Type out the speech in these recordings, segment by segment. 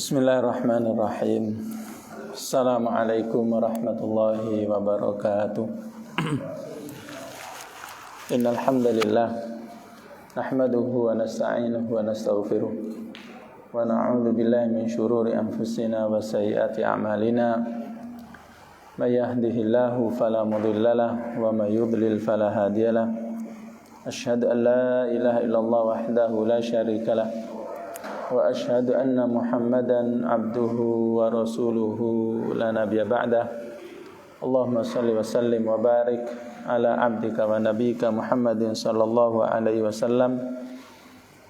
Bismillahirrahmanirrahim. Assalamualaikum warahmatullahi wabarakatuh. Innal hamdalillah nahmaduhu wa nasta'inuhu wa nastaghfiruh wa na'udzu billahi min shururi anfusina wa sayyiati a'malina. May yahdihillahu fala mudhillalah wa may yudlil fala hadiyalah. Asyhadu an la ilaha illallah wahdahu la syarikalah wa asyhadu anna Muhammadan abduhu wa rasuluhu la nabiyya ba'dah. Allahumma salli wa sallim wa barik ala abdika wa nabiyyika Muhammadin sallallahu alaihi wasallam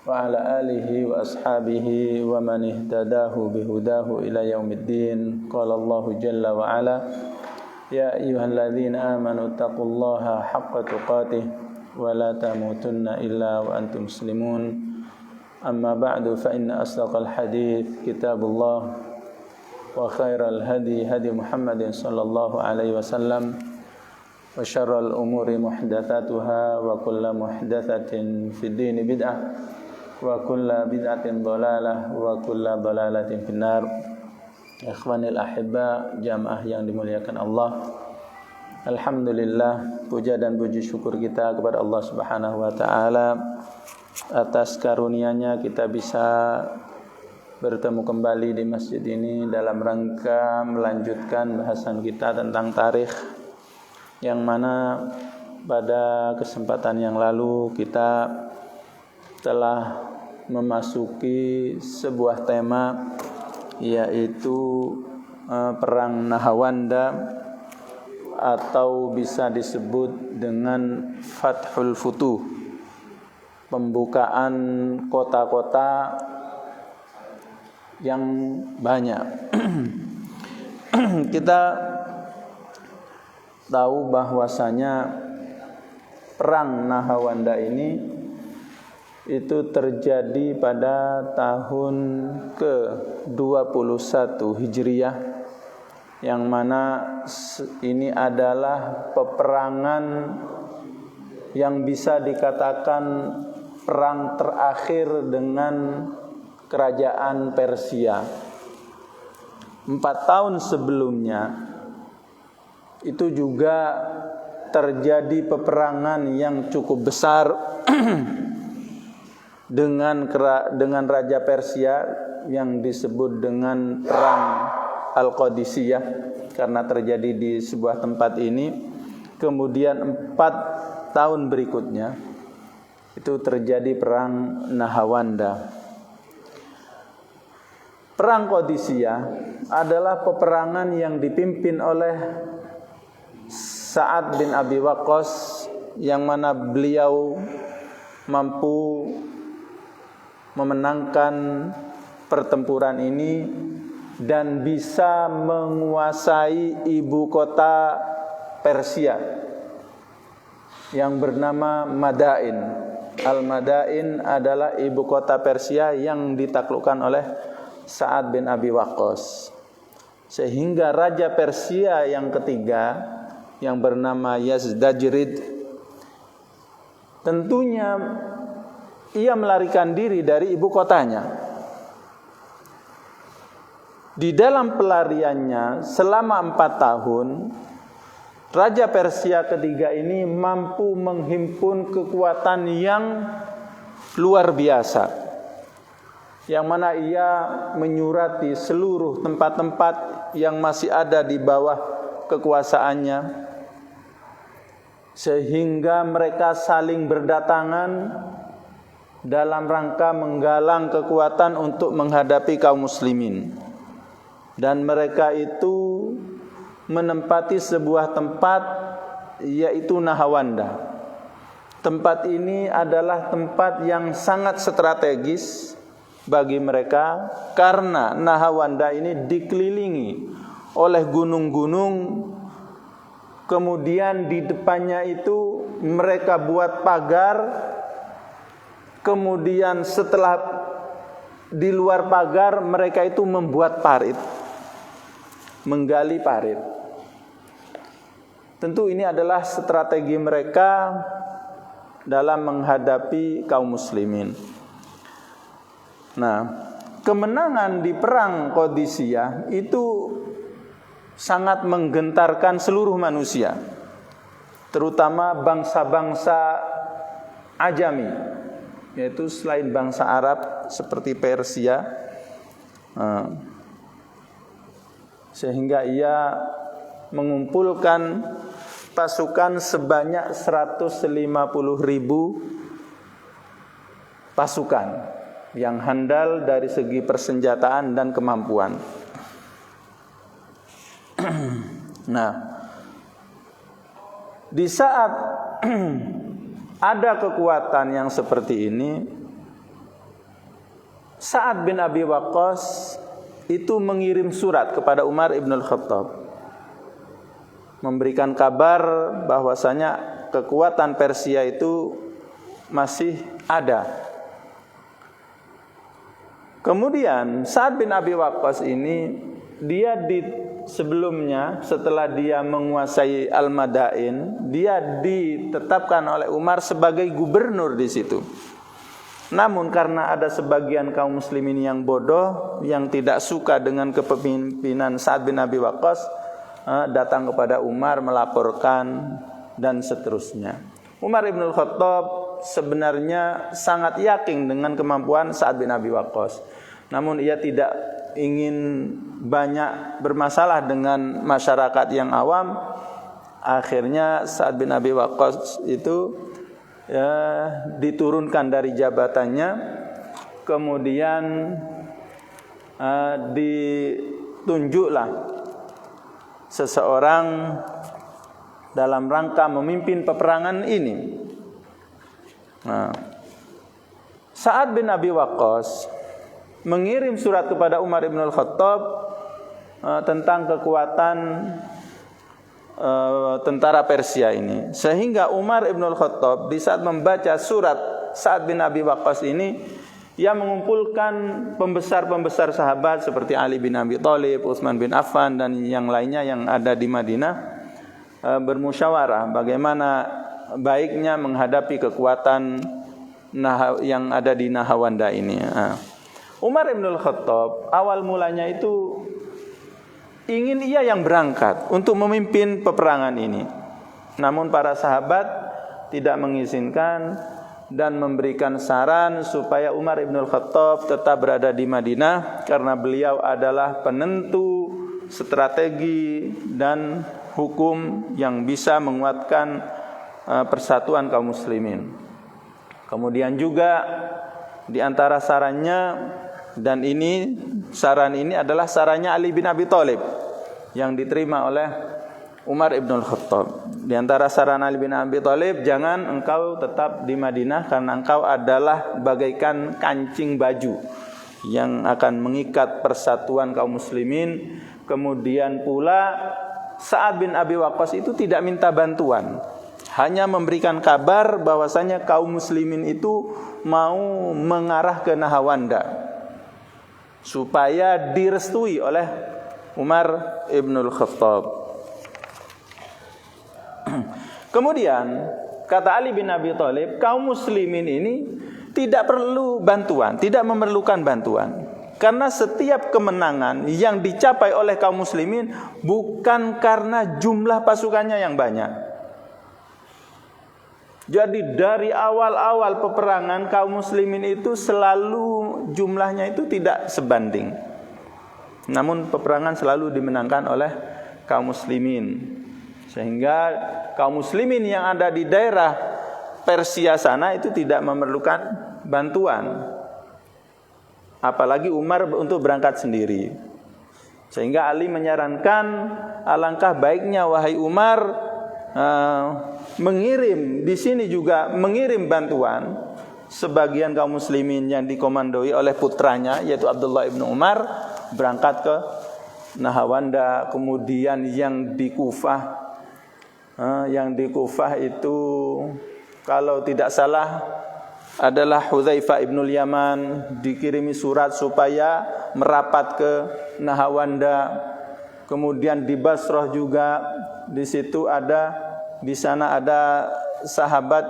wa ala alihi wa ashabihi wa man ihtadahu bihudahu ila yaumiddin. Qala Allahu jalla wa ala, ya ayyuhalladzina amanu taqullaha haqqa tuqatih wa la tamutunna illa wa antum muslimun. Amma ba'du fa inna asdaqal hadits kitabullah wa khairal hadi hadi Muhammadin sallallahu alaihi wasallam wa syarral umuri muhdatsatuha wa kullu muhdatsatin fid din bid'ah wa kullu bid'atin dhalalah wa kullu dhalalatin finnar. Ikhwanil ahibba, jamaah yang dimuliakan Allah, alhamdulillah, puja dan puji syukur kita kepada Allah Subhanahu wa taala atas karunia-Nya kita bisa bertemu kembali di masjid ini dalam rangka melanjutkan bahasan kita tentang tarikh, yang mana pada kesempatan yang lalu kita telah memasuki sebuah tema, yaitu Perang Nahawanda, atau bisa disebut dengan Fathul Futuh, pembukaan kota-kota yang banyak. Kita tahu bahwasanya Perang Nahawanda ini itu terjadi pada tahun ke-21 Hijriah, yang mana ini adalah peperangan yang bisa dikatakan perang terakhir dengan kerajaan Persia. 4 tahun sebelumnya itu juga terjadi peperangan yang cukup besar dengan Raja Persia yang disebut dengan Perang Al-Qadisiyah, karena terjadi di sebuah tempat ini. Kemudian 4 tahun berikutnya itu terjadi Perang Nahawanda. Perang Qadisiyah adalah peperangan yang dipimpin oleh Sa'ad bin Abi Waqqas, yang mana beliau mampu memenangkan pertempuran ini dan bisa menguasai ibu kota Persia yang bernama Madain. Al-Madain adalah ibu kota Persia yang ditaklukkan oleh Sa'ad bin Abi Waqqas. Sehingga Raja Persia yang ketiga, yang bernama Yazdajrid, tentunya ia melarikan diri dari ibu kotanya. Di dalam pelariannya selama 4 tahun, Raja Persia ketiga ini mampu menghimpun kekuatan yang luar biasa, yang mana ia menyurati seluruh tempat-tempat yang masih ada di bawah kekuasaannya, sehingga mereka saling berdatangan dalam rangka menggalang kekuatan untuk menghadapi kaum muslimin. Dan mereka itu menempati sebuah tempat, yaitu Nahawanda. Tempat ini adalah tempat yang sangat strategis bagi mereka, karena Nahawanda ini dikelilingi oleh gunung-gunung. Kemudian di depannya itu mereka buat pagar. Kemudian setelah di luar pagar, mereka itu membuat parit, menggali parit. Tentu ini adalah strategi mereka dalam menghadapi kaum muslimin. Nah, kemenangan di perang Qadisiyah itu sangat menggentarkan seluruh manusia, terutama bangsa-bangsa Ajami, yaitu selain bangsa Arab seperti Persia, sehingga ia mengumpulkan pasukan sebanyak 150.000 pasukan yang handal dari segi persenjataan dan kemampuan. Nah, di saat ada kekuatan yang seperti ini, Sa'ad bin Abi Waqqas itu mengirim surat kepada Umar ibn al-Khattab, memberikan kabar bahwasanya kekuatan Persia itu masih ada. Kemudian Sa'ad bin Abi Waqqas ini sebelumnya setelah dia menguasai Al-Madain, dia ditetapkan oleh Umar sebagai gubernur di situ. Namun karena ada sebagian kaum muslimin yang bodoh, yang tidak suka dengan kepemimpinan Sa'ad bin Abi Waqqas, datang kepada Umar melaporkan dan seterusnya. Umar ibn al-Khattab sebenarnya sangat yakin dengan kemampuan Sa'ad bin Abi Waqqas. Namun ia tidak ingin banyak bermasalah dengan masyarakat yang awam. Akhirnya Sa'ad bin Abi Waqqas itu diturunkan dari jabatannya, kemudian ditunjuklah seseorang dalam rangka memimpin peperangan ini. Sa'ad bin Abi Waqqas mengirim surat kepada Umar ibn al-Khattab tentang kekuatan tentara Persia ini, sehingga Umar ibn al-Khattab di saat membaca surat Sa'ad bin Abi Waqqas ini, ia mengumpulkan pembesar-pembesar sahabat seperti Ali bin Abi Thalib, Utsman bin Affan dan yang lainnya yang ada di Madinah, bermusyawarah bagaimana baiknya menghadapi kekuatan yang ada di Nahawanda ini. Umar ibn al-Khattab awal mulanya itu ingin ia yang berangkat untuk memimpin peperangan ini. Namun para sahabat tidak mengizinkan dan memberikan saran supaya Umar ibn al-Khattab tetap berada di Madinah, karena beliau adalah penentu strategi dan hukum yang bisa menguatkan persatuan kaum muslimin. Kemudian juga di antara sarannya, dan saran ini adalah sarannya Ali bin Abi Thalib yang diterima oleh Umar ibn al-Khattab. Di antara saran Ali bin Abi Thalib, jangan engkau tetap di Madinah karena engkau adalah bagaikan kancing baju yang akan mengikat persatuan kaum muslimin. Kemudian pula Sa'ad bin Abi Waqqas itu tidak minta bantuan, hanya memberikan kabar bahwasanya kaum muslimin itu mau mengarah ke Nahawanda supaya direstui oleh Umar ibn al-Khattab. Kemudian kata Ali bin Abi Thalib, kaum muslimin ini tidak perlu bantuan, tidak memerlukan bantuan, karena setiap kemenangan yang dicapai oleh kaum muslimin bukan karena jumlah pasukannya yang banyak. Jadi dari awal-awal peperangan kaum muslimin itu selalu jumlahnya itu tidak sebanding. Namun peperangan selalu dimenangkan oleh kaum muslimin. Sehingga kaum muslimin yang ada di daerah Persia sana itu tidak memerlukan bantuan. Apalagi Umar untuk berangkat sendiri. Sehingga Ali menyarankan, alangkah baiknya wahai Umar mengirim di sini juga mengirim bantuan sebagian kaum muslimin yang dikomandoi oleh putranya yaitu Abdullah ibn Umar berangkat ke Nahawanda. Kemudian yang di Kufah itu kalau tidak salah adalah Hudzaifah ibnul Yaman, dikirimi surat supaya merapat ke Nahawanda. Kemudian di Basrah juga, di sana ada sahabat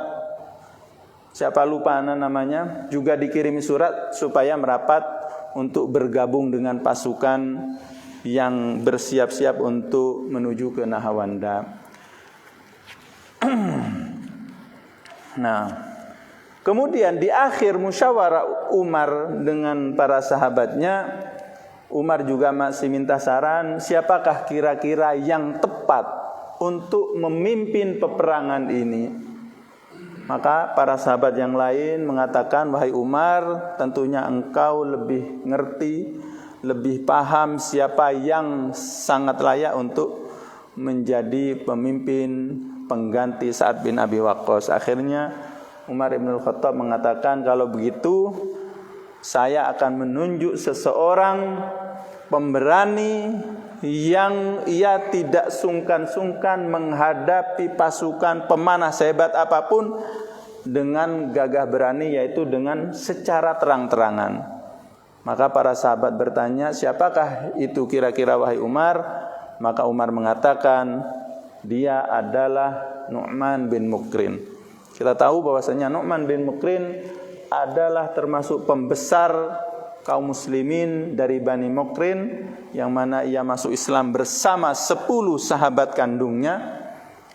siapa lupa namanya, juga dikirimi surat supaya merapat untuk bergabung dengan pasukan yang bersiap-siap untuk menuju ke Nahawanda. Nah, kemudian di akhir musyawarah Umar dengan para sahabatnya, Umar juga masih minta saran, siapakah kira-kira yang tepat untuk memimpin peperangan ini. Maka para sahabat yang lain mengatakan, wahai Umar, tentunya engkau lebih ngerti, lebih paham siapa yang sangat layak untuk menjadi pemimpin pengganti Sa'ad bin Abi Waqqas. Akhirnya Umar bin Khattab mengatakan, kalau begitu saya akan menunjuk seseorang pemberani yang ia tidak sungkan-sungkan menghadapi pasukan pemanah sehebat apapun dengan gagah berani, yaitu dengan secara terang-terangan. Maka para sahabat bertanya, siapakah itu kira-kira wahai Umar? Maka Umar mengatakan, dia adalah Nu'man bin Mukrin. Kita tahu bahwasanya Nu'man bin Mukrin adalah termasuk pembesar kaum muslimin dari Bani Mukrin, yang mana ia masuk Islam bersama 10 sahabat kandungnya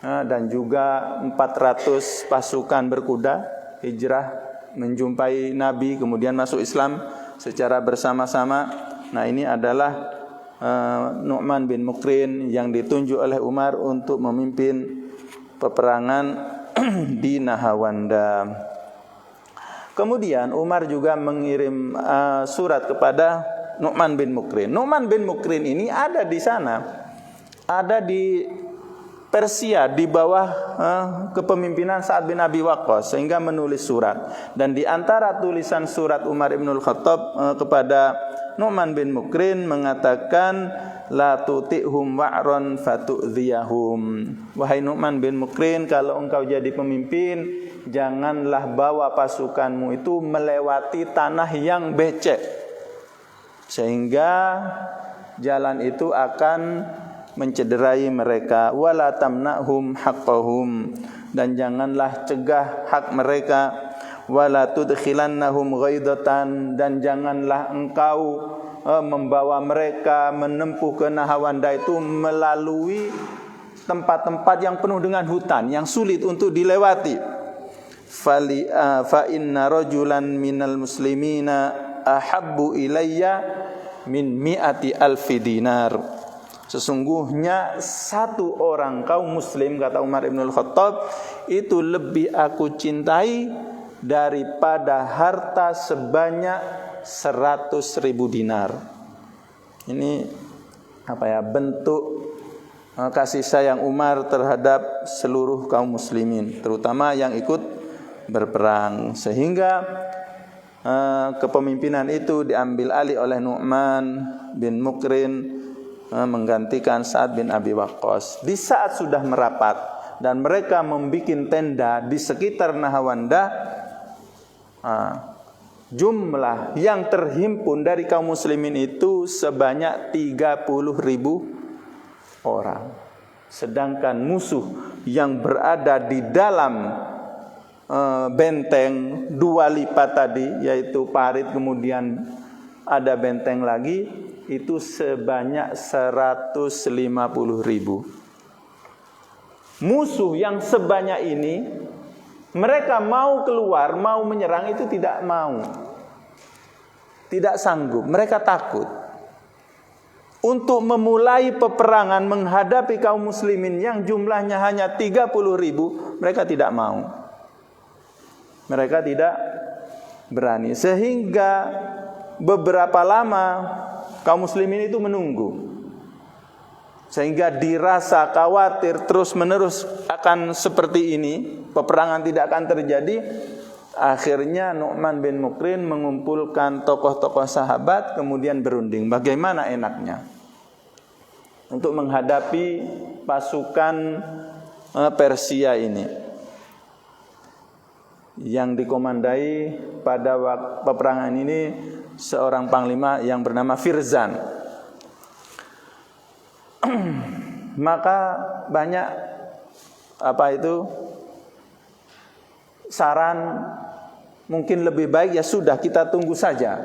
dan juga 400 pasukan berkuda hijrah menjumpai Nabi, kemudian masuk Islam secara bersama-sama. Nah, ini adalah Nu'man bin Mukrin yang ditunjuk oleh Umar untuk memimpin peperangan di Nahawanda. Kemudian Umar juga mengirim surat kepada Nu'man bin Mukrin. Nu'man bin Mukrin ini ada di sana, ada di Persia di bawah kepemimpinan Sa'ad bin Abi Waqqas, sehingga menulis surat. Dan di antara tulisan surat Umar bin Khattab kepada Nu'man bin Mukrin mengatakan, la tuti'hum wa'ron fatu'dhiyahum. Wahai Nu'man bin Mukrin, kalau engkau jadi pemimpin, janganlah bawa pasukanmu itu melewati tanah yang becek, sehingga jalan itu akan mencederai mereka. Wala tamna'hum haqqahum, dan janganlah cegah hak mereka. Wala tudkhilannahum ghaidatan, dan janganlah engkau membawa mereka menempuh ke Nahawanda itu melalui tempat-tempat yang penuh dengan hutan, yang sulit untuk dilewati. Fa inna rajulan minal muslimina ahabbu ilayya min mi'ati alfi dinar. Sesungguhnya satu orang kaum muslim, kata Umar bin Khattab, itu lebih aku cintai daripada harta sebanyak 100.000 dinar. Ini bentuk kasih sayang Umar terhadap seluruh kaum muslimin, terutama yang ikut berperang, sehingga kepemimpinan itu diambil alih oleh Nu'man bin Mukrin menggantikan Sa'ad bin Abi Waqqas. Di saat sudah merapat dan mereka membuat tenda di sekitar Nahawanda, jumlah yang terhimpun dari kaum muslimin itu sebanyak 30.000 orang. Sedangkan musuh yang berada di dalam benteng 2 lipat tadi, yaitu parit kemudian ada benteng lagi, itu sebanyak 150.000. Musuh yang sebanyak ini, mereka mau keluar, mau menyerang itu tidak mau, tidak sanggup, mereka takut. Untuk memulai peperangan menghadapi kaum muslimin yang jumlahnya hanya 30.000, mereka tidak mau. Mereka tidak berani, sehingga beberapa lama kaum muslimin itu menunggu, sehingga dirasa khawatir terus menerus akan seperti ini, peperangan tidak akan terjadi. Akhirnya Nu'man bin Mukrin mengumpulkan tokoh-tokoh sahabat, kemudian berunding bagaimana enaknya untuk menghadapi pasukan Persia ini, yang dikomandai pada waktu peperangan ini seorang panglima yang bernama Firzan. Maka banyak saran, mungkin lebih baik ya sudah kita tunggu saja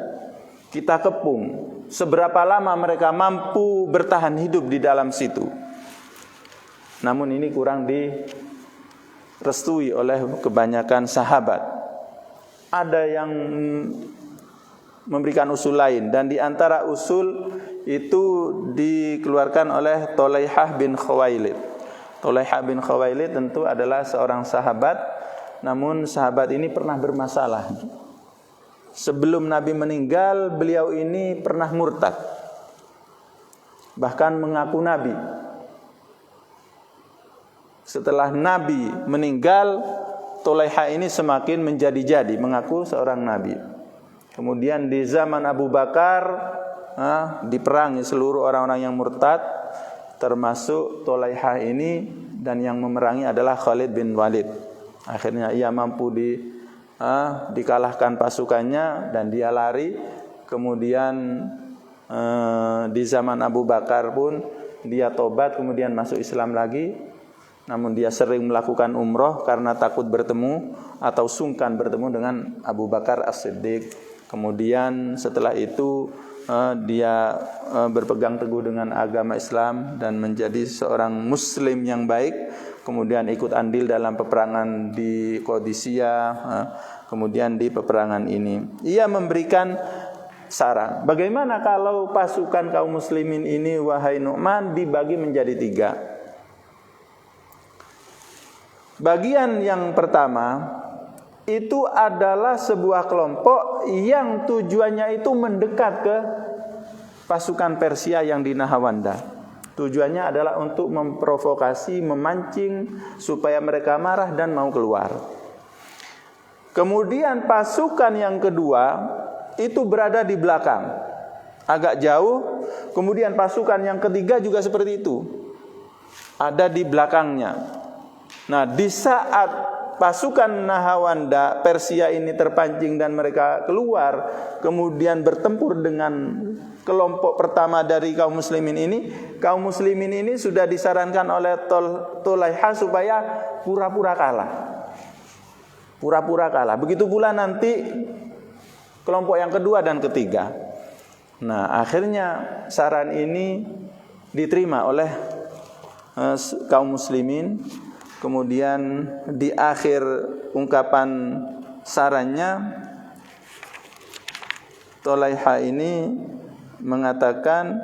kita kepung. Seberapa lama mereka mampu bertahan hidup di dalam situ. Namun ini kurang direstui oleh kebanyakan sahabat. Ada yang memberikan usul lain, dan di antara usul itu dikeluarkan oleh Thulaihah bin Khuwailid. Thulaihah bin Khuwailid tentu adalah seorang sahabat, namun sahabat ini pernah bermasalah. Sebelum Nabi meninggal, beliau ini pernah murtad, bahkan mengaku Nabi. Setelah Nabi meninggal, Thulaihah ini semakin menjadi-jadi, mengaku seorang Nabi. Kemudian di zaman Abu Bakar diperangi seluruh orang-orang yang murtad, termasuk Thulaihah ini, dan yang memerangi adalah Khalid bin Walid. Akhirnya ia mampu dikalahkan pasukannya dan dia lari. Kemudian di zaman Abu Bakar pun dia tobat, kemudian masuk Islam lagi. Namun dia sering melakukan umroh karena takut bertemu atau sungkan bertemu dengan Abu Bakar As-Siddiq. Kemudian setelah itu dia berpegang teguh dengan agama Islam dan menjadi seorang muslim yang baik. Kemudian ikut andil dalam peperangan di Qadisiyah, kemudian di peperangan ini ia memberikan saran, bagaimana kalau pasukan kaum muslimin ini, wahai Nu'man, dibagi menjadi 3. Bagian yang pertama itu adalah sebuah kelompok yang tujuannya itu mendekat ke pasukan Persia yang di Nahawanda. Tujuannya adalah untuk memprovokasi, memancing supaya mereka marah dan mau keluar. Kemudian pasukan yang kedua itu berada di belakang, agak jauh. Kemudian pasukan yang ketiga juga seperti itu, ada di belakangnya. Nah, di saat pasukan Nahawanda Persia ini terpancing dan mereka keluar, kemudian bertempur dengan kelompok pertama dari kaum muslimin ini sudah disarankan oleh Thulaihah supaya pura-pura kalah. Begitu pula nanti kelompok yang kedua dan ketiga. Nah, akhirnya saran ini diterima oleh kaum muslimin. Kemudian di akhir ungkapan sarannya, Thulaihah ini mengatakan,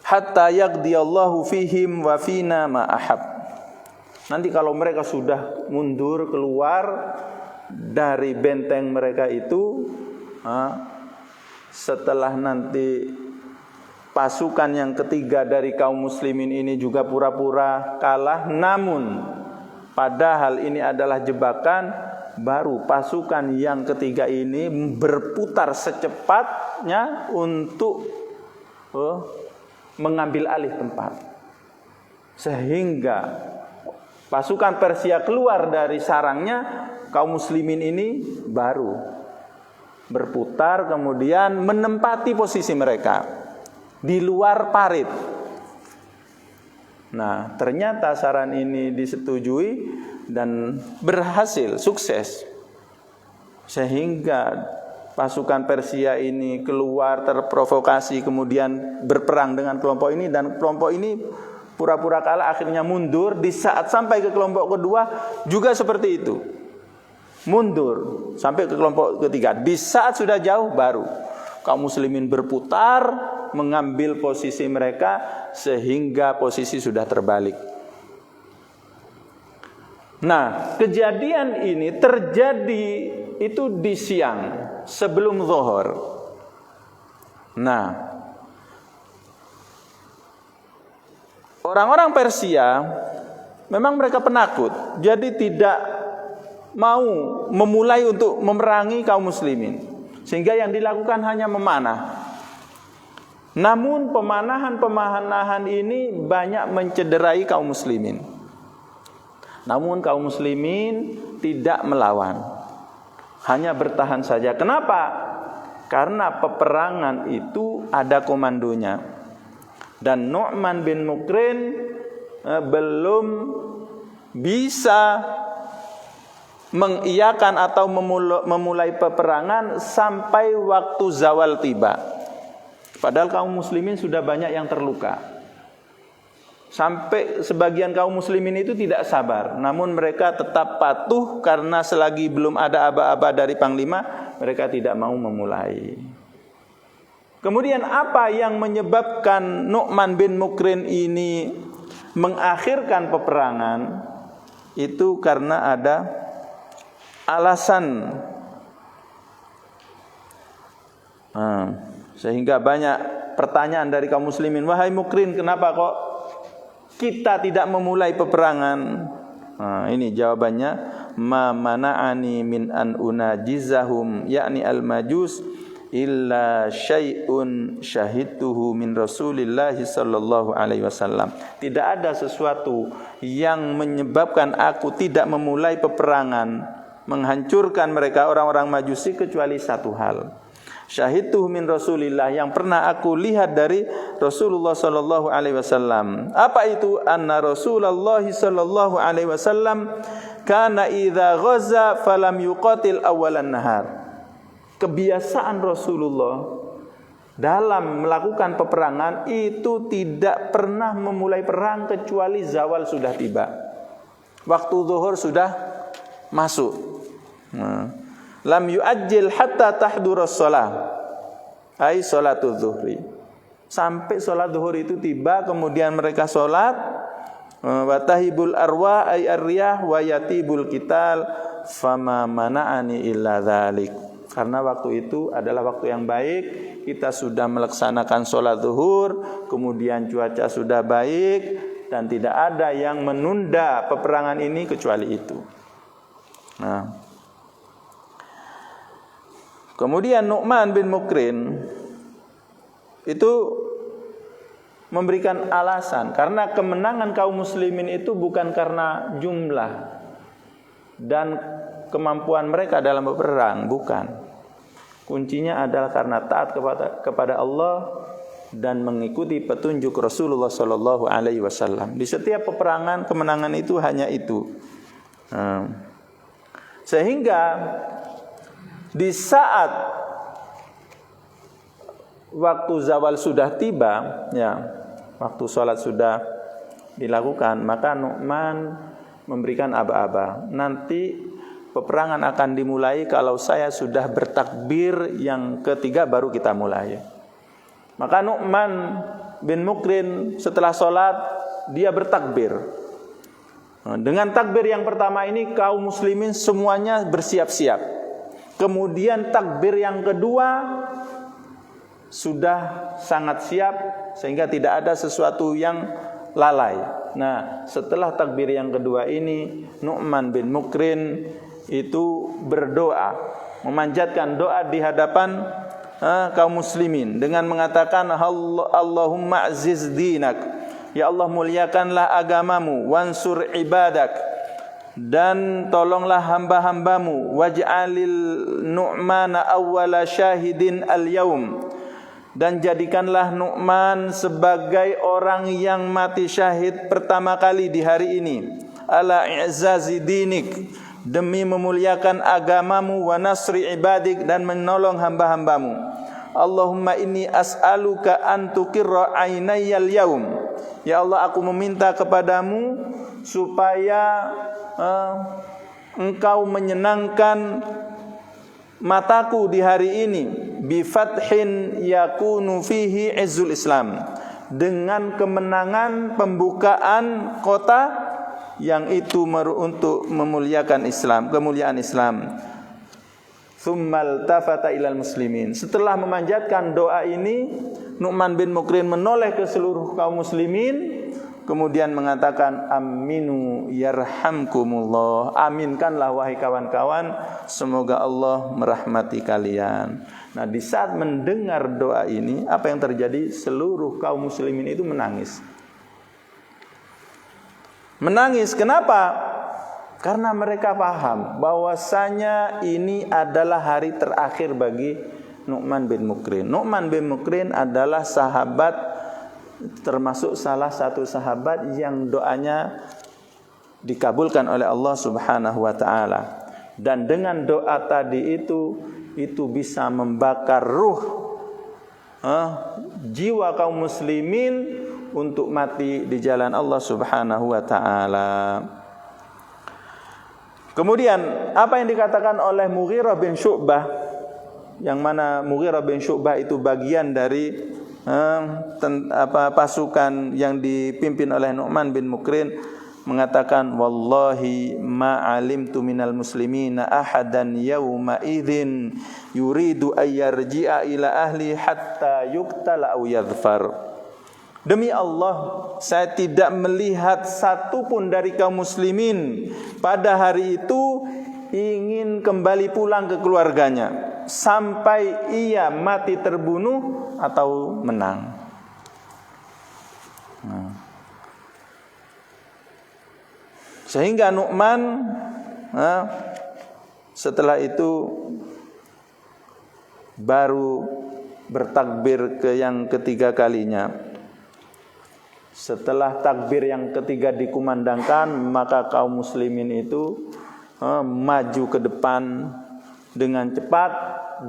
hatta yaqdiyallahu fihim wa fina ma ahab. Nanti kalau mereka sudah mundur keluar dari benteng mereka itu, setelah nanti pasukan yang ketiga dari kaum muslimin ini juga pura-pura kalah, namun padahal ini adalah jebakan, baru pasukan yang ketiga ini berputar secepatnya untuk mengambil alih tempat. Sehingga pasukan Persia keluar dari sarangnya, kaum muslimin ini baru berputar kemudian menempati posisi mereka di luar parit. Nah, ternyata saran ini disetujui dan berhasil, sukses. Sehingga pasukan Persia ini keluar terprovokasi, kemudian berperang dengan kelompok ini, dan kelompok ini pura-pura kalah, akhirnya mundur. Di saat sampai ke kelompok kedua juga seperti itu, mundur sampai ke kelompok ketiga. Di saat sudah jauh, baru kaum muslimin berputar mengambil posisi mereka, sehingga posisi sudah terbalik. Nah, kejadian ini terjadi itu di siang sebelum zuhur. Nah, orang-orang Persia memang mereka penakut, jadi tidak mau memulai untuk memerangi kaum muslimin, sehingga yang dilakukan hanya memanah. Namun pemanahan ini banyak mencederai kaum muslimin. Namun kaum muslimin tidak melawan, hanya bertahan saja. Kenapa? Karena peperangan itu ada komandonya, dan Nu'man bin Mukrin belum bisa mengiyakan atau memulai peperangan sampai waktu zawal tiba. Padahal kaum muslimin sudah banyak yang terluka. Sampai sebagian kaum muslimin itu tidak sabar, namun mereka tetap patuh karena selagi belum ada aba-aba dari panglima, mereka tidak mau memulai. Kemudian apa yang menyebabkan Nu'man bin Mukrin ini mengakhirkan peperangan? Itu karena ada alasan. Sehingga banyak pertanyaan dari kaum muslimin, wahai Mukrin, kenapa kok kita tidak memulai peperangan? Ini jawabannya, ma mana'ani min an unajizahum yakni al-majus illa syai'un syahidtuhu min Rasulillah sallallahu alaihi wasallam. Tidak ada sesuatu yang menyebabkan aku tidak memulai peperangan menghancurkan mereka orang-orang Majusi kecuali satu hal. Syahidtuhu min Rasulillah, yang pernah aku lihat dari Rasulullah sallallahu alaihi wasallam. Apa itu? Anna Rasulullah sallallahu alaihi wasallam kana idza ghaza falam yuqatil awalan nahar. Kebiasaan Rasulullah dalam melakukan peperangan itu tidak pernah memulai perang kecuali zawal sudah tiba. Waktu zuhur sudah masuk. Lam yu'ajjil hatta tahduras shalah. Ai salatul zuhri. Sampai salat zuhur itu tiba, kemudian mereka salat. Wa tahibul arwah ay ar-riyah wa yatibul qital fama mana'ani illa dzalik. Karena waktu itu adalah waktu yang baik, kita sudah melaksanakan sholat zuhur, kemudian cuaca sudah baik, dan tidak ada yang menunda peperangan ini kecuali itu. Kemudian Nu'man bin Mukrin itu memberikan alasan, karena kemenangan kaum muslimin itu bukan karena jumlah dan kemampuan mereka dalam berperang, bukan. Kuncinya adalah karena taat kepada Allah dan mengikuti petunjuk Rasulullah sallallahu alaihi wasallam. Di setiap peperangan kemenangan itu hanya itu. Sehingga di saat waktu zawal sudah tiba, ya, waktu sholat sudah dilakukan, maka Nu'man memberikan aba-aba. Nanti peperangan akan dimulai kalau saya sudah bertakbir yang ketiga baru kita mulai. Maka Nu'man bin Mukrin setelah sholat dia bertakbir. Dengan takbir yang pertama ini kaum muslimin semuanya bersiap-siap. Kemudian takbir yang kedua sudah sangat siap sehingga tidak ada sesuatu yang lalai. Nah, setelah takbir yang kedua ini Nu'man bin Mukrin itu berdoa, memanjatkan doa di hadapan kaum muslimin dengan mengatakan, Allahumma aziz dinak, ya Allah muliakanlah agamamu, wansur ibadak, dan tolonglah hamba-hambamu, waj'alil Nu'mana awwala syahidin al-yaum, dan jadikanlah Nu'man sebagai orang yang mati syahid pertama kali di hari ini, ala i'zazi dinik, demi memuliakan agamamu, wa nasri ibadik, dan menolong hamba-hambamu. Allahumma inni as'aluka an tuqirra ainayal yaum, ya Allah aku meminta kepadamu supaya engkau menyenangkan mataku di hari ini, bi fathin yakunu fihi izzul Islam, dengan kemenangan pembukaan kota yang itu untuk memuliakan Islam, kemuliaan Islam. Tsummal tafata ilal muslimin. Setelah memanjatkan doa ini, Nu'man bin Mukrin menoleh ke seluruh kaum muslimin, kemudian mengatakan, aminu yarhamkumullah. Aminkanlah wahai kawan-kawan, semoga Allah merahmati kalian. Nah, di saat mendengar doa ini, apa yang terjadi? Seluruh kaum muslimin itu menangis. Menangis, kenapa? Karena mereka paham bahwasanya ini adalah hari terakhir bagi Nu'man bin Mukrin. Nu'man bin Mukrin adalah sahabat, termasuk salah satu sahabat yang doanya dikabulkan oleh Allah Subhanahu wa taala. Dan dengan doa tadi itu bisa membakar ruh jiwa kaum muslimin untuk mati di jalan Allah Subhanahu wa taala. Kemudian apa yang dikatakan oleh Mughirah bin Syu'bah, yang mana Mughirah bin Syu'bah itu bagian dari pasukan yang dipimpin oleh Nu'man bin Mukrin, mengatakan, wallahi ma alimtu minal muslimina ahadan yawma idzin yuridu ayyarji'a ila ahli hatta yuqtala aw yadhfar. Demi Allah, saya tidak melihat satu pun dari kaum muslimin pada hari itu ingin kembali pulang ke keluarganya sampai ia mati terbunuh atau menang. Sehingga Nu'man setelah itu baru bertakbir ke yang ketiga kalinya. Setelah takbir yang ketiga dikumandangkan, maka kaum muslimin itu maju ke depan dengan cepat,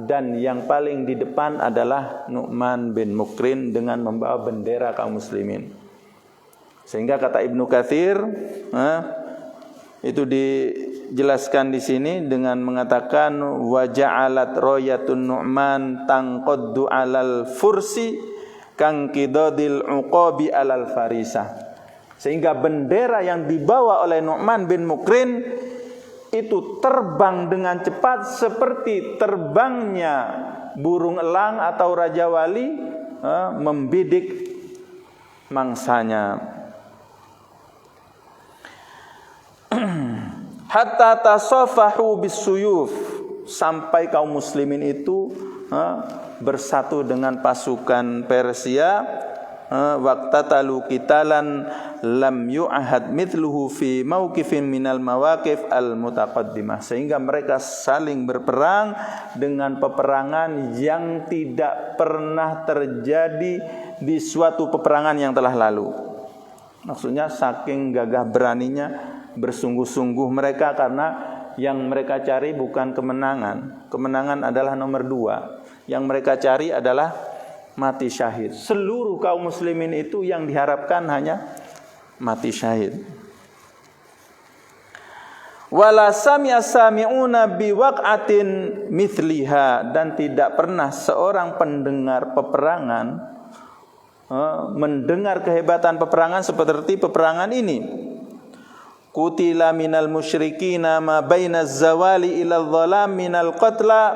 dan yang paling di depan adalah Nu'man bin Mukrin dengan membawa bendera kaum muslimin. Sehingga kata Ibnu Katsir, itu dijelaskan di sini dengan mengatakan wa ja'alat rayatun Nu'man tanqaddu 'alal fursi kang qidadil uqabi 'alal farisah. Sehingga bendera yang dibawa oleh Nu'man bin Mukrin itu terbang dengan cepat seperti terbangnya burung elang atau raja wali membidik mangsanya. Hatta tasafahu bisuyuf, sampai kaum muslimin itu bersatu dengan pasukan Persia. Waqtatalu qitalan lam yu'ahad mithluhu fi mauqifin minal mawaqif al mutaqaddimah, sehingga mereka saling berperang dengan peperangan yang tidak pernah terjadi di suatu peperangan yang telah lalu. Maksudnya saking gagah beraninya, bersungguh-sungguh mereka, karena yang mereka cari bukan kemenangan. Kemenangan adalah nomor 2. Yang mereka cari adalah mati syahid. Seluruh kaum muslimin itu yang diharapkan hanya mati syahid. Wala sami'a sami'una biwaqatin mithliha, dan tidak pernah seorang pendengar peperangan mendengar kehebatan peperangan seperti peperangan ini. Qutila minal musyrikina ma baina zawali ila dhalam minal qatla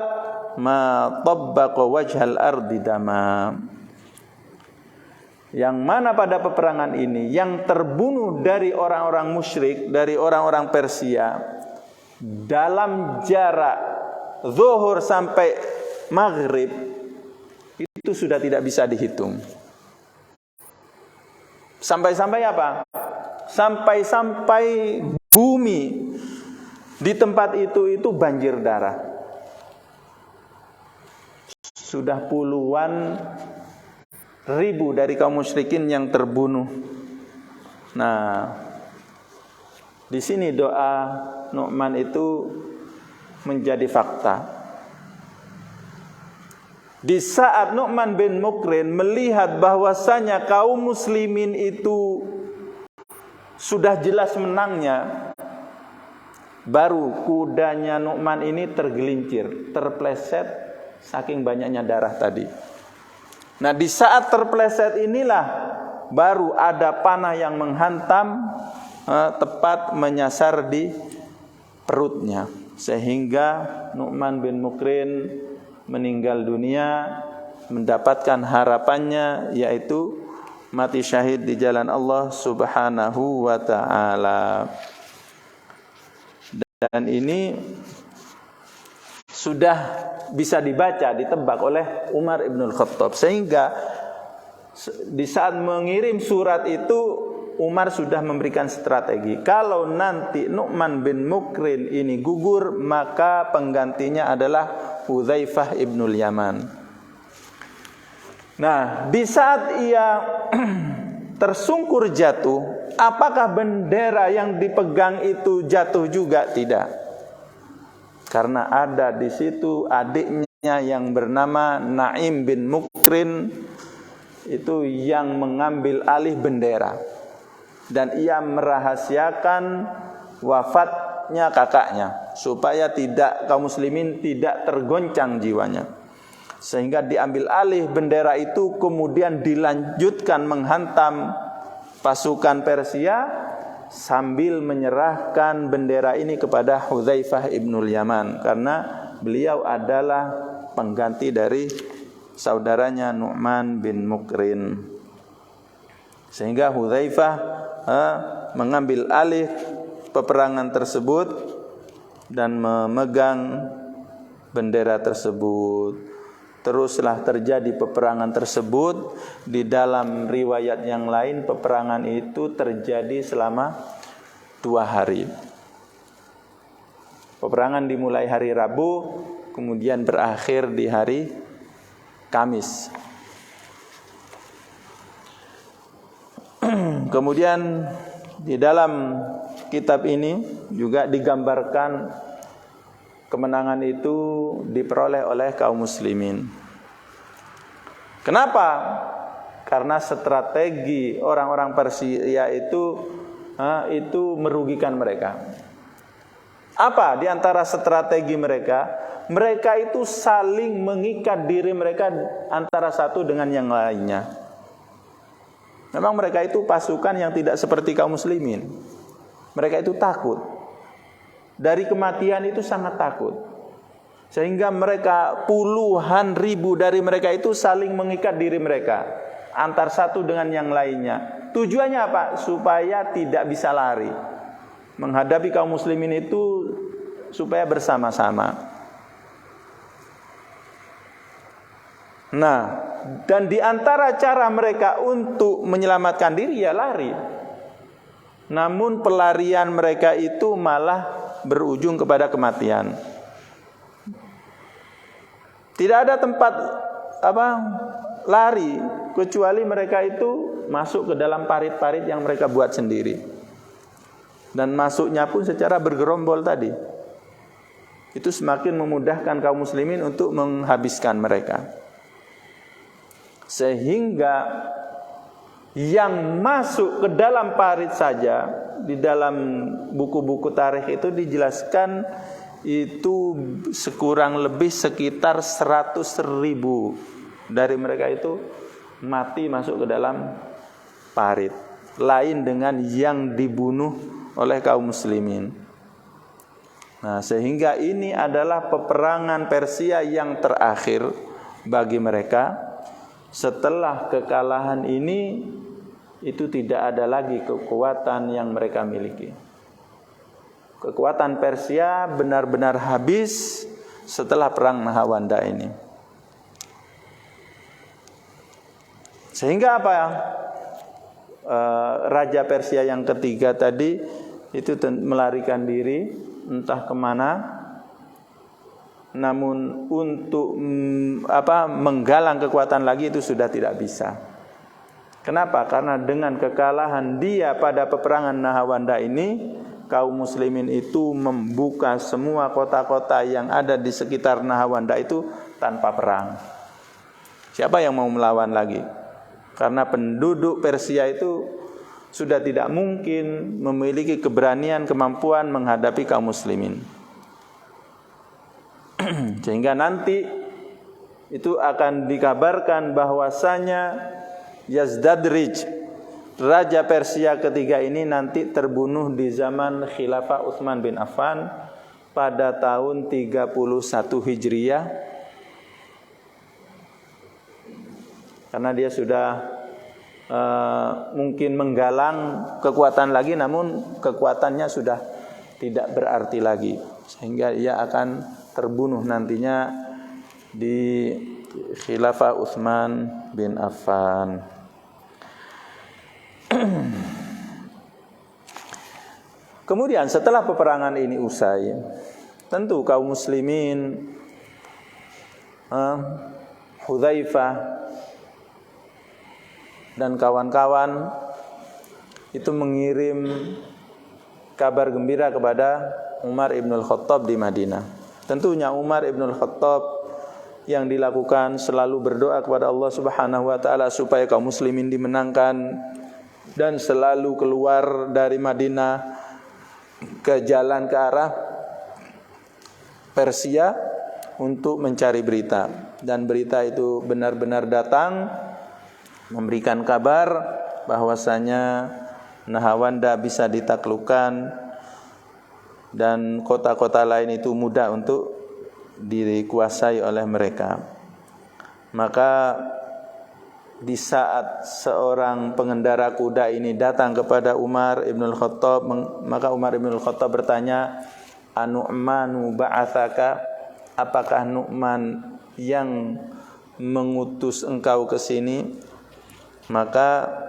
ma tabbaqa wajhal ardi dama. Yang mana pada peperangan ini yang terbunuh dari orang-orang musyrik, dari orang-orang Persia, dalam jarak zuhur sampai maghrib, itu sudah tidak bisa dihitung. Sampai-sampai apa? Sampai-sampai bumi di tempat itu banjir darah. Sudah puluhan ribu dari kaum musyrikin yang terbunuh. Nah, di sini doa Nu'man itu menjadi fakta. Di saat Nu'man bin Mukrin melihat bahwasanya kaum muslimin itu sudah jelas menangnya, baru kudanya Nu'man ini tergelincir, terpleset saking banyaknya darah tadi. Nah, di saat terpleset inilah baru ada panah yang menghantam tepat menyasar di perutnya, sehingga Nu'man bin Mukrin meninggal dunia, mendapatkan harapannya, yaitu mati syahid di jalan Allah Subhanahu wa ta'ala. Dan ini sudah bisa dibaca, ditebak oleh Umar ibn Khattab. Sehingga di saat mengirim surat itu, Umar sudah memberikan strategi. Kalau nanti Nu'man bin Mukrin ini gugur, maka penggantinya adalah Hudzaifah ibnul Yaman. Nah, di saat ia tersungkur jatuh, apakah bendera yang dipegang itu jatuh juga? Tidak. Karena ada di situ adiknya yang bernama Naim bin Mukrin, itu yang mengambil alih bendera. Dan ia merahasiakan wafatnya kakaknya supaya kaum muslimin tidak tergoncang jiwanya. Sehingga diambil alih bendera itu, kemudian dilanjutkan menghantam pasukan Persia sambil menyerahkan bendera ini kepada Hudzaifah ibnul Yaman, karena beliau adalah pengganti dari saudaranya Nu'man bin Mukrin. Sehingga Hudzaifah mengambil alih peperangan tersebut dan memegang bendera tersebut. Teruslah terjadi peperangan tersebut. Di dalam riwayat yang lain, peperangan itu terjadi selama 2 hari. Peperangan dimulai hari Rabu, kemudian berakhir di hari Kamis. Kemudian di dalam kitab ini juga digambarkan kemenangan itu diperoleh oleh kaum muslimin. Kenapa? Karena strategi orang-orang Persia itu merugikan mereka. Apa di antara strategi mereka? Mereka itu saling mengikat diri mereka antara satu dengan yang lainnya. Memang mereka itu pasukan yang tidak seperti kaum muslimin. Mereka itu takut. Dari kematian itu sangat takut. Sehingga mereka, puluhan ribu dari mereka itu saling mengikat diri mereka antar satu dengan yang lainnya. Tujuannya apa? Supaya tidak bisa lari. Menghadapi kaum muslimin itu supaya bersama-sama. Nah, dan di antara cara mereka untuk menyelamatkan diri ya lari. Namun pelarian mereka itu malah berujung kepada kematian. Tidak ada tempat lari kecuali mereka itu masuk ke dalam parit-parit yang mereka buat sendiri. Dan masuknya pun secara bergerombol tadi. Itu semakin memudahkan kaum muslimin untuk menghabiskan mereka. Sehingga yang masuk ke dalam parit saja, di dalam buku-buku tarikh itu dijelaskan itu sekurang lebih sekitar 100.000 dari mereka itu mati masuk ke dalam parit. Lain dengan yang dibunuh oleh kaum muslimin. Nah, sehingga ini adalah peperangan Persia yang terakhir bagi mereka. Setelah kekalahan ini, itu tidak ada lagi kekuatan yang mereka miliki. Kekuatan Persia benar-benar habis setelah perang Nahawanda ini. Sehingga apa? Raja Persia yang ketiga tadi itu melarikan diri entah kemana. Namun untuk menggalang kekuatan lagi itu sudah tidak bisa. Kenapa? Karena dengan kekalahan dia pada peperangan Nahawanda ini, kaum muslimin itu membuka semua kota-kota yang ada di sekitar Nahawanda itu tanpa perang. Siapa yang mau melawan lagi? Karena penduduk Persia itu sudah tidak mungkin memiliki keberanian, kemampuan menghadapi kaum muslimin. Sehingga nanti itu akan dikabarkan bahwasanya Yazdadrij, raja Persia ketiga ini nanti terbunuh di zaman Khilafah Utsman bin Affan pada tahun 31 Hijriah. Karena dia sudah mungkin menggalang kekuatan lagi, namun kekuatannya sudah tidak berarti lagi, sehingga ia akan terbunuh nantinya di Khilafah Utsman bin Affan. Kemudian setelah peperangan ini usai, tentu kaum muslimin, Hudzaifah dan kawan-kawan itu mengirim kabar gembira kepada Umar ibn al-Khattab di Madinah. Tentunya Umar ibn al-Khattab yang dilakukan selalu berdoa kepada Allah Subhanahu wa taala supaya kaum muslimin dimenangkan, dan selalu keluar dari Madinah ke jalan ke arah Persia untuk mencari berita, dan berita itu benar-benar datang memberikan kabar bahwasanya Nahawanda bisa ditaklukkan dan kota-kota lain itu mudah untuk dikuasai oleh mereka. Maka di saat seorang pengendara kuda ini datang kepada Umar ibn al-Khattab, maka Umar ibn al-Khattab bertanya, "Anu'manu ba'athaka?" Apakah Nu'man yang mengutus engkau ke sini? Maka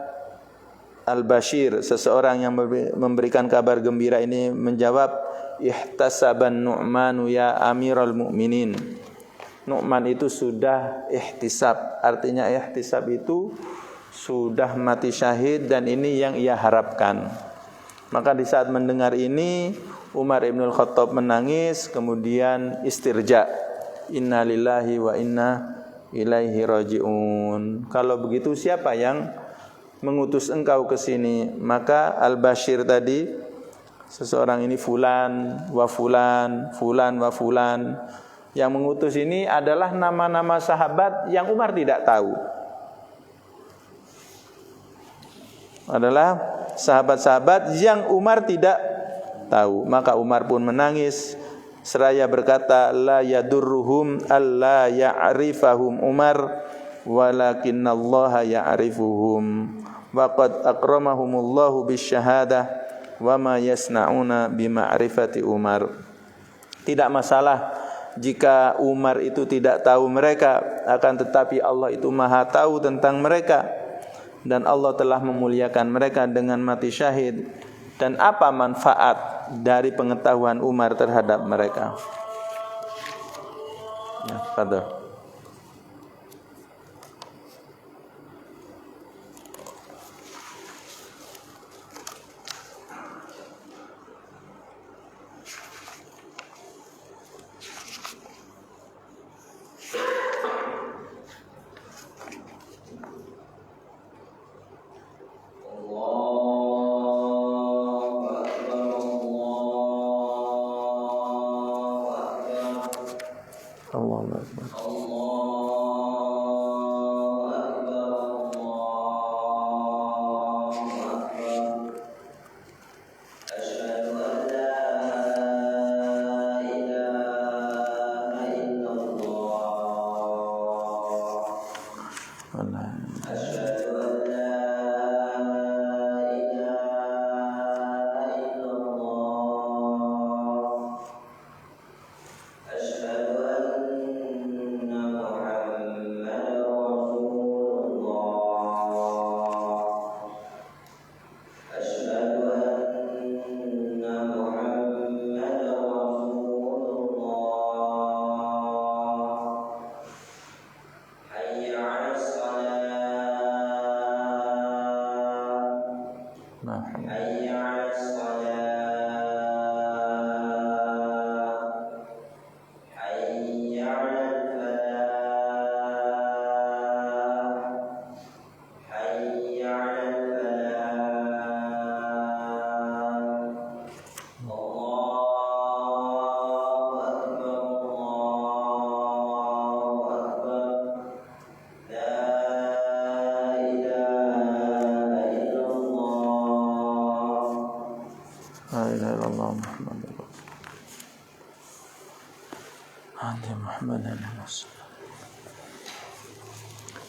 Al-Bashir, seseorang yang memberikan kabar gembira ini menjawab, "Ihtasaban Nu'manu ya Amiral Mu'minin." Nu'man itu sudah ihtisab. Artinya ihtisab itu sudah mati syahid dan ini yang ia harapkan. Maka di saat mendengar ini Umar ibn al-Khattab menangis, kemudian istirja. Inna lillahi wa inna ilaihi raji'un. Kalau begitu siapa yang mengutus engkau ke sini? Maka Al-Bashir tadi, seseorang ini fulan wa fulan, fulan wa fulan. Yang mengutus ini adalah nama-nama sahabat yang Umar tidak tahu. Adalah sahabat-sahabat yang Umar tidak tahu. Maka Umar pun menangis seraya berkata, "La yadurruhum alla ya'rifahum Umar, walakinallaha ya'rifuhum. Wa qad akramahumullahu bisyahadah wa ma yasna'una bima'rifati Umar." Tidak masalah jika Umar itu tidak tahu mereka, akan tetapi Allah itu Maha tahu tentang mereka, dan Allah telah memuliakan mereka dengan mati syahid. Dan apa manfaat dari pengetahuan Umar terhadap mereka? Ya, Fadhil.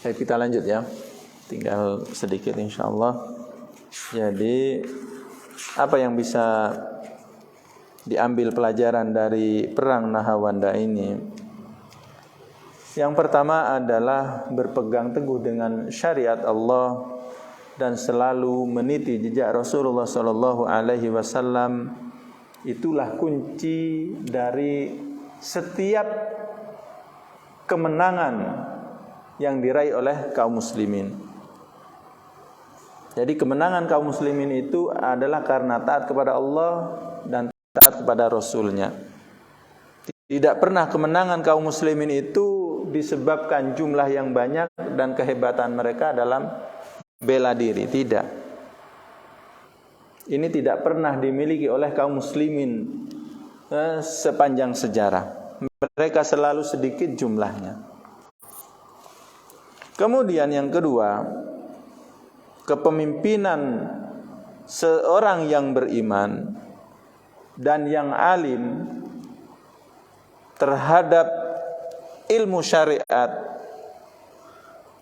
Baik, kita lanjut ya. Tinggal sedikit insyaallah. Jadi apa yang bisa diambil pelajaran dari perang Nahawanda ini? Yang pertama adalah berpegang teguh dengan syariat Allah dan selalu meniti jejak Rasulullah sallallahu alaihi wasallam. Itulah kunci dari setiap kemenangan yang diraih oleh kaum muslimin. Jadi kemenangan kaum muslimin itu adalah karena taat kepada Allah dan taat kepada Rasul-Nya. Tidak pernah kemenangan kaum muslimin itu disebabkan jumlah yang banyak dan kehebatan mereka dalam bela diri. Tidak. Ini tidak pernah dimiliki oleh kaum muslimin sepanjang sejarah. Mereka selalu sedikit jumlahnya. Kemudian yang kedua, kepemimpinan seorang yang beriman dan yang alim terhadap ilmu syariat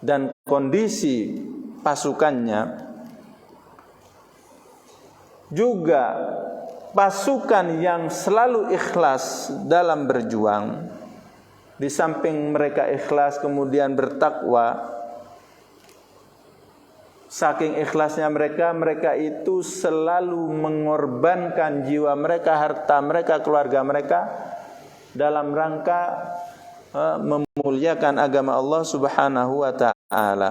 dan kondisi pasukannya, juga pasukan yang selalu ikhlas dalam berjuang. Di samping mereka ikhlas kemudian bertakwa, saking ikhlasnya mereka itu selalu mengorbankan jiwa mereka, harta mereka, keluarga mereka dalam rangka memuliakan agama Allah Subhanahu wa ta'ala.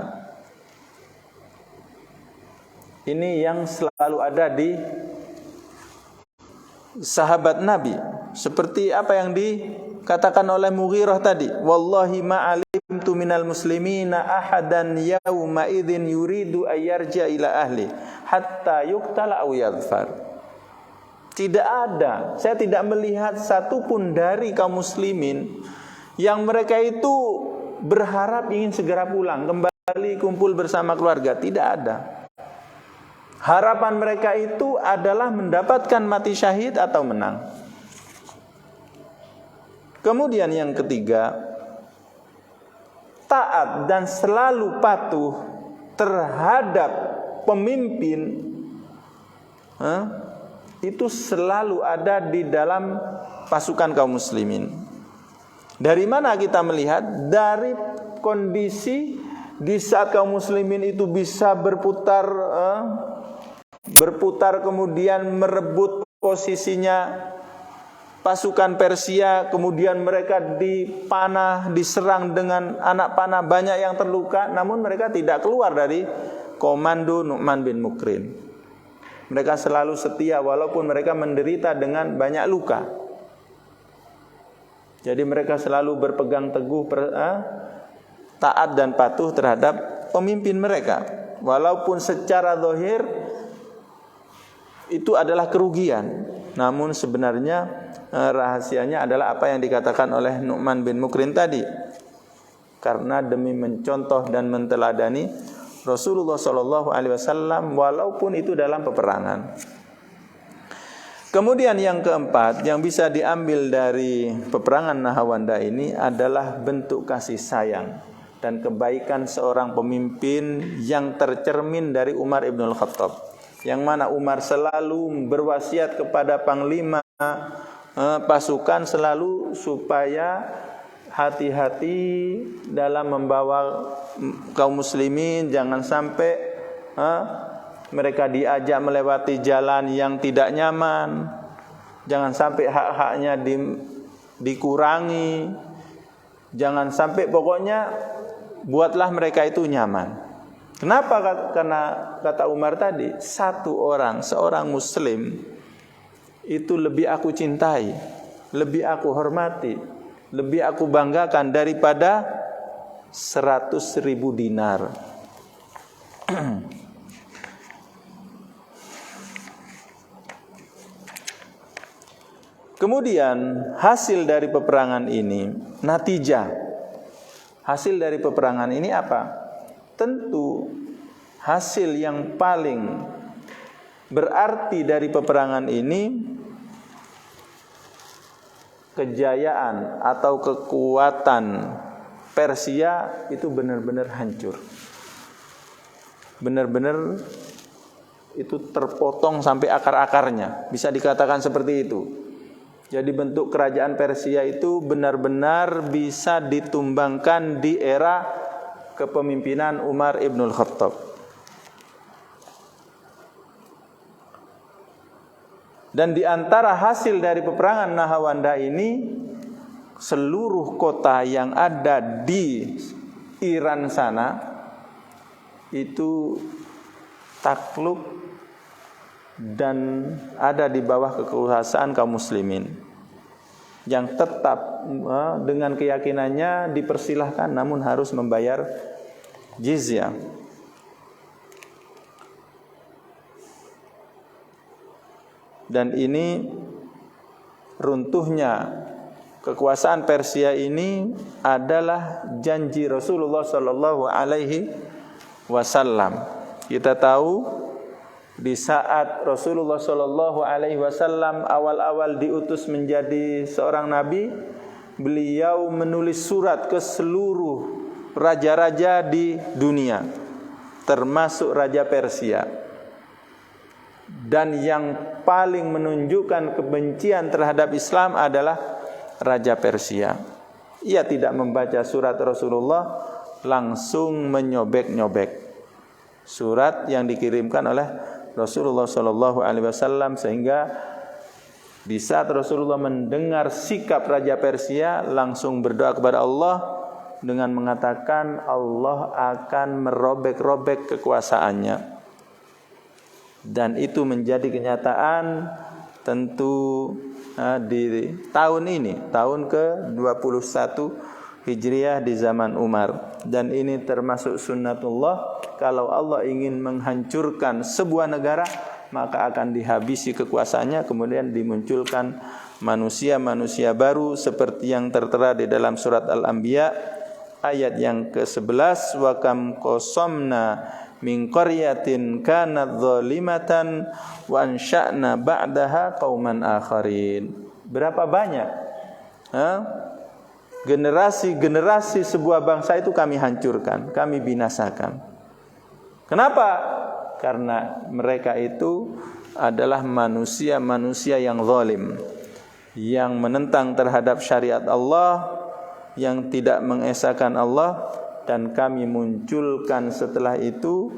Ini yang selalu ada di sahabat Nabi. Seperti apa yang dikatakan oleh Mughirah tadi, wallahi ma alimtu minal muslimina ahadan yawma idzin yuridu ayyarja ila ahli hatta yuqtala aw yadhfar. Tidak ada, saya tidak melihat satupun dari kaum muslimin yang mereka itu berharap ingin segera pulang, kembali kumpul bersama keluarga. Tidak ada. Harapan mereka itu adalah mendapatkan mati syahid atau menang. Kemudian yang ketiga, taat dan selalu patuh terhadap pemimpin itu selalu ada di dalam pasukan kaum muslimin. Dari mana kita melihat? Dari kondisi di saat kaum muslimin itu bisa berputar kemudian merebut posisinya pasukan Persia, kemudian mereka dipanah, diserang dengan anak panah, banyak yang terluka, namun mereka tidak keluar dari komando Nu'man bin Mukrin. Mereka selalu setia walaupun mereka menderita dengan banyak luka. Jadi mereka selalu berpegang teguh taat dan patuh terhadap pemimpin mereka, walaupun secara zahir itu adalah kerugian, namun sebenarnya rahasianya adalah apa yang dikatakan oleh Nu'man bin Mukrin tadi. Karena demi mencontoh dan menteladani Rasulullah SAW, walaupun itu dalam peperangan. Kemudian yang keempat yang bisa diambil dari peperangan Nahawanda ini adalah bentuk kasih sayang dan kebaikan seorang pemimpin yang tercermin dari Umar ibn al-Khattab. Yang mana Umar selalu berwasiat kepada panglima pasukan selalu supaya hati-hati dalam membawa kaum muslimin, jangan sampai mereka diajak melewati jalan yang tidak nyaman, jangan sampai hak-haknya dikurangi, jangan sampai, pokoknya buatlah mereka itu nyaman. Kenapa? Karena kata Umar tadi, seorang muslim itu lebih aku cintai, lebih aku hormati, lebih aku banggakan daripada 100.000 dinar. Kemudian hasil dari peperangan ini, hasil dari peperangan ini apa? Tentu hasil yang paling berarti dari peperangan ini, kejayaan atau kekuatan Persia itu benar-benar hancur. Benar-benar itu terpotong sampai akar-akarnya. Bisa dikatakan seperti itu. Jadi bentuk kerajaan Persia itu benar-benar bisa ditumbangkan di era kepemimpinan Umar ibn al-Khattab. Dan di antara hasil dari peperangan Nahawanda ini, seluruh kota yang ada di Iran sana itu takluk dan ada di bawah kekuasaan kaum muslimin, yang tetap dengan keyakinannya dipersilahkan namun harus membayar jizyah. Dan ini runtuhnya kekuasaan Persia ini adalah janji Rasulullah sallallahu alaihi wasallam. Kita tahu di saat Rasulullah sallallahu alaihi wasallam awal-awal diutus menjadi seorang nabi, beliau menulis surat ke seluruh raja-raja di dunia, termasuk Raja Persia. Dan yang paling menunjukkan kebencian terhadap Islam adalah Raja Persia. Ia tidak membaca surat Rasulullah, langsung menyobek-nyobek surat yang dikirimkan oleh Rasulullah sallallahu alaihi wasallam, sehingga di saat Rasulullah mendengar sikap Raja Persia, langsung berdoa kepada Allah dengan mengatakan Allah akan merobek-robek kekuasaannya. Dan itu menjadi kenyataan tentu di tahun ini, tahun ke-21 Hijriah di zaman Umar. Dan ini termasuk sunnatullah, kalau Allah ingin menghancurkan sebuah negara, maka akan dihabisi kekuasaannya, kemudian dimunculkan manusia-manusia baru seperti yang tertera di dalam surat Al-Anbiya ayat yang ke-11, wa kam qasamna min qaryatin kanat zalimatan wa ansha'na ba'daha qauman akharin. Berapa banyak generasi-generasi sebuah bangsa itu kami hancurkan, kami binasakan. Kenapa? Karena mereka itu adalah manusia-manusia yang zalim, yang menentang terhadap syariat Allah, yang tidak mengesahkan Allah. Dan kami munculkan setelah itu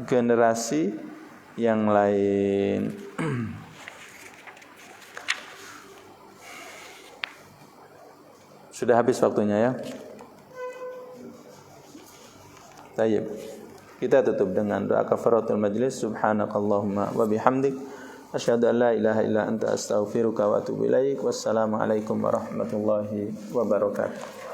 generasi yang lain. Sudah habis waktunya ya. Baik. Kita tutup dengan doa kafaratul majlis. Subhanakallahumma wa bihamdik, asyhadu an la ilaha illa anta astaghfiruka wa atubu ilaik. Wassalamualaikum warahmatullahi wabarakatuh.